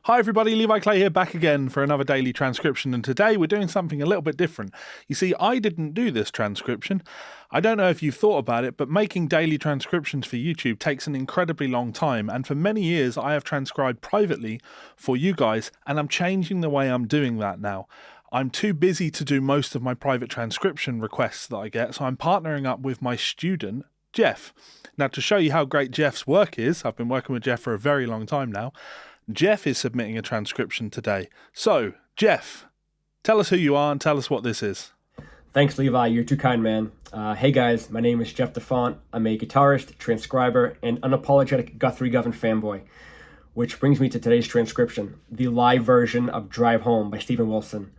Hi everybody, Levi Clay here, back again for another daily transcription, and today we're doing something a little bit different. You see, I didn't do this transcription. I don't know if you've thought about it, but making daily transcriptions for YouTube takes an incredibly long time, and for many years I have transcribed privately for you guys, and I'm changing the way I'm doing that now. I'm too busy to do most of my private transcription requests that I get, so I'm partnering up with my student, Jeff. Now, to show you how great Jeff's work is, I've been working with Jeff for a very long time now, Jeff is submitting a transcription today. So, Jeff, tell us who you are and tell us what this is. Thanks, Levi. You're too kind, man. Hey, guys. My name is Jeff DeFont. I'm a guitarist, transcriber, and unapologetic Guthrie Govan fanboy, which brings me to today's transcription, the live version of Drive Home by Steven Wilson.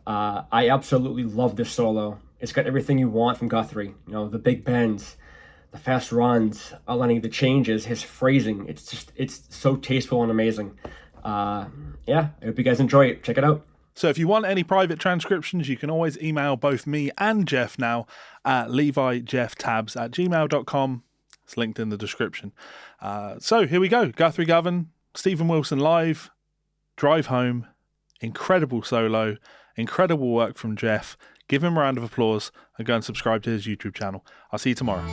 I absolutely love this solo. It's got everything you want from Guthrie. You know, the big bends, the fast runs, outlining the changes, his phrasing. It's so tasteful and amazing. Yeah, I hope you guys enjoy it. Check it out. So if you want any private transcriptions, you can always email both me and Jeff now at LeviJeffTabs@gmail.com. It's linked in the description. So here we go. Guthrie Govan, Steven Wilson live, Drive Home, incredible solo, incredible work from Jeff. Give him a round of applause and go and subscribe to his YouTube channel. I'll see you tomorrow.